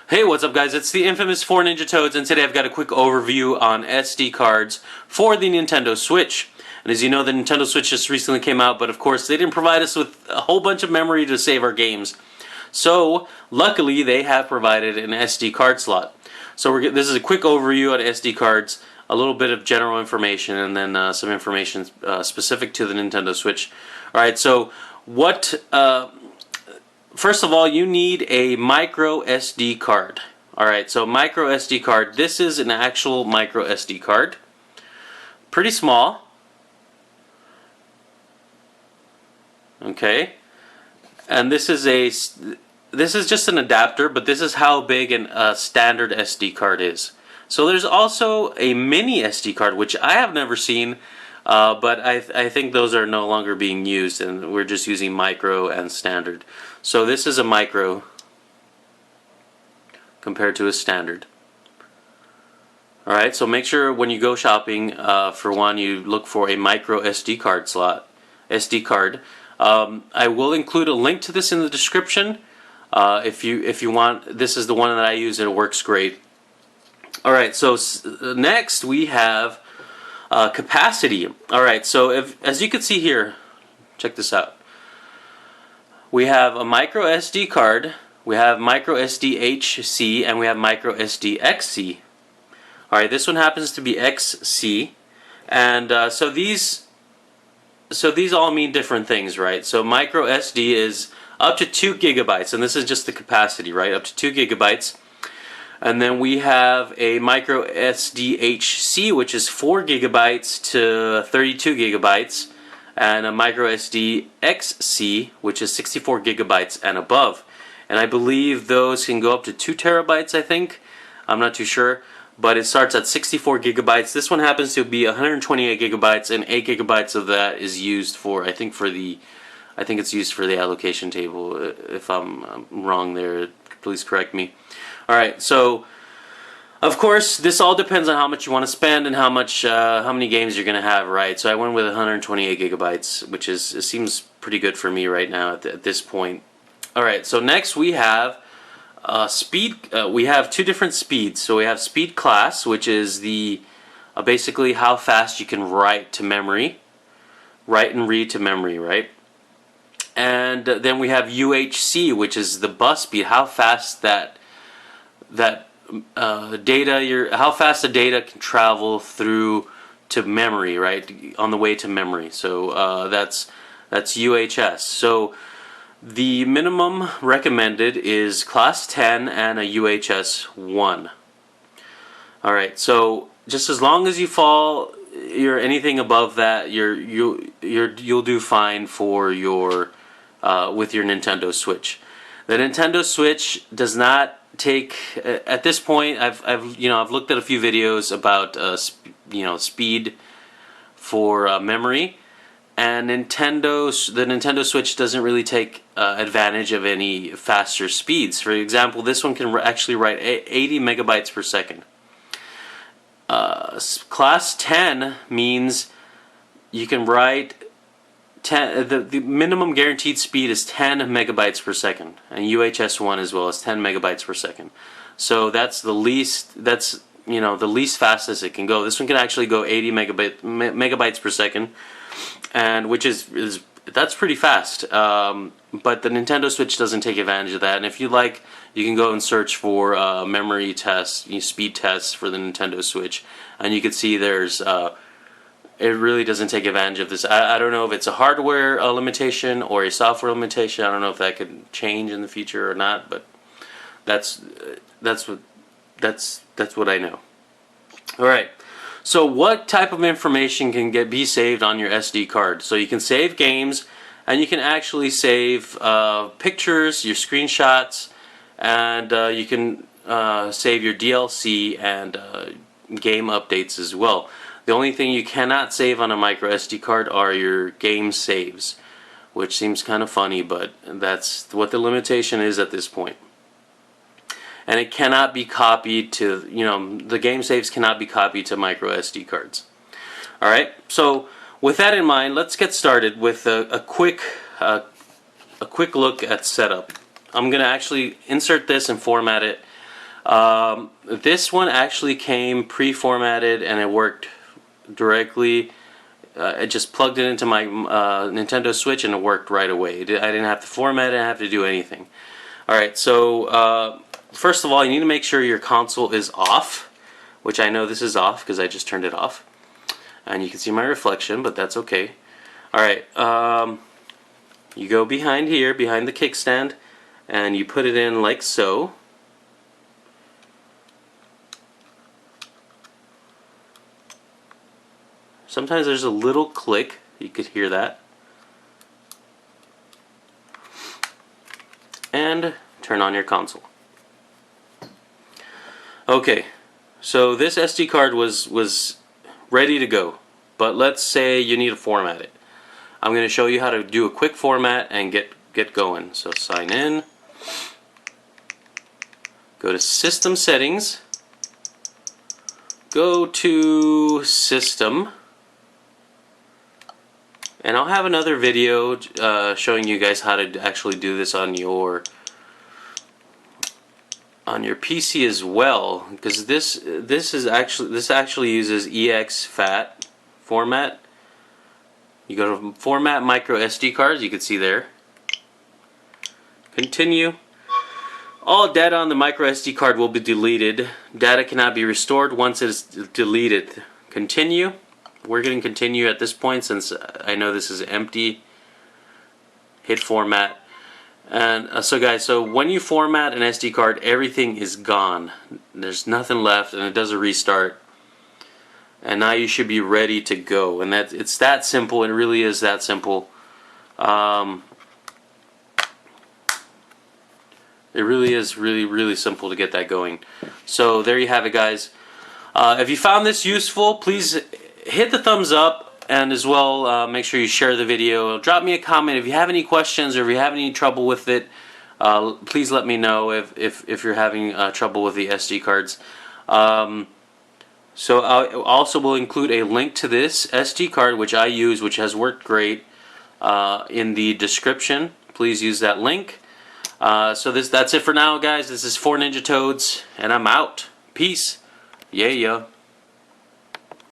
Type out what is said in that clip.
Hey, what's up guys? It's the infamous 4 Ninja Toads, and today I've got a quick overview on SD cards for the Nintendo Switch. And as you know, the Nintendo Switch just recently came out, but of course they didn't provide us with a whole bunch of memory to save our games. So, luckily they have provided an SD card slot. So this is a quick overview on SD cards, a little bit of general information, and then some information specific to the Nintendo Switch. Alright, so first of all, you need a micro SD card. Alright, so micro SD card. This is an actual micro SD card. Pretty small. Okay. And this is just an adapter, but this is how big a standard SD card is. So there's also a mini SD card, which I have never seen. But I think those are no longer being used, and we're just using micro and standard. So this is a micro compared to a standard. Alright, so make sure when you go shopping, for one, you look for a micro SD card slot. SD card. I will include a link to this in the description. If you want, this is the one that I use and it works great. Alright, so next we have capacity. Alright, so as you can see here, check this out. We have a micro SD card, we have micro SD-HC, and we have micro SD-XC. Alright, this one happens to be XC, and so these all mean different things, right? So micro SD is up to 2 gigabytes, and this is just the capacity, right? Up to 2 gigabytes. And then we have a micro SD-HC, which is 4 gigabytes to 32 gigabytes, and a micro SD-XC, which is 64 gigabytes and above. And I believe those can go up to 2 terabytes, I think. I'm not too sure, but it starts at 64 gigabytes. This one happens to be 128 gigabytes, and 8 gigabytes of that is used for, I think it's used for the allocation table. If I'm wrong there, please correct me. Alright, so of course this all depends on how much you want to spend and how many games you're going to have, right? So I went with 128 gigabytes, which it seems pretty good for me right now at this point. Alright, so next we have speed. We have 2 different speeds. So we have speed class, which is basically how fast you can write to memory, write and read to memory, right? And then we have UHC, which is the bus speed, how fast how fast the data can travel through to memory, right? On the way to memory. So that's UHS. So the minimum recommended is class 10 and a UHS 1. All right. So just as long as you're anything above that, you'll do fine for your with your Nintendo Switch. The Nintendo Switch does not take, at this point, I've looked at a few videos about speed for memory, and the Nintendo Switch doesn't really take advantage of any faster speeds. For example, this one can actually write 80 megabytes per second. Class 10 means you can write the minimum guaranteed speed is 10 megabytes per second, and UHS 1 as well as 10 megabytes per second. So that's the least fastest it can go. This one can actually go 80 megabytes per second, and that's pretty fast. But the Nintendo Switch doesn't take advantage of that. And if you like, you can go and search for memory tests, speed tests for the Nintendo Switch, and you can see there's it really doesn't take advantage of this. I don't know if it's a hardware limitation or a software limitation. I don't know if that could change in the future or not, but that's what I know. All right. So what type of information can be saved on your SD card? So you can save games, and you can actually save pictures, your screenshots, and you can save your DLC and game updates as well. The only thing you cannot save on a micro SD card are your game saves, which seems kind of funny, but that's what the limitation is at this point. And it cannot be copied to, the game saves cannot be copied to micro SD cards. Alright, so with that in mind, let's get started with a quick look at setup. I'm going to actually insert this and format it This one actually came pre-formatted and it worked directly. I just plugged it into my Nintendo Switch and it worked right away. I didn't have to format it, I didn't have to do anything. Alright, so first of all, you need to make sure your console is off, which I know this is off because I just turned it off. And you can see my reflection, but that's okay. Alright, you go behind here, behind the kickstand, and you put it in like so. Sometimes there's a little click, you could hear that. And turn on your console. Okay, so this SD card was ready to go, but let's say you need to format it. I'm going to show you how to do a quick format and get going. So sign in, go to System Settings, go to System, and I'll have another video showing you guys how to actually do this on your PC as well, because this actually uses exFAT format. You go to Format Micro SD Cards, you can see there. Continue. All data on the micro SD card will be deleted. Data cannot be restored once it is deleted. Continue. We're going to continue at this point since I know this is empty. Hit format. And so guys, so when you format an SD card, everything is gone. There's nothing left and it does a restart. And now you should be ready to go. And it's that simple. It really is that simple. It really is really simple to get that going. So there you have it, guys. If you found this useful, please hit the thumbs up, and as well make sure you share the video. Drop me a comment if you have any questions or if you have any trouble with it. Please let me know if you're having trouble with the SD cards. So I also will include a link to this SD card which I use, which has worked great, in the description. Please use that link. So that's it for now, guys. This is 4 Ninja Toads, and I'm out. Peace. Yeah.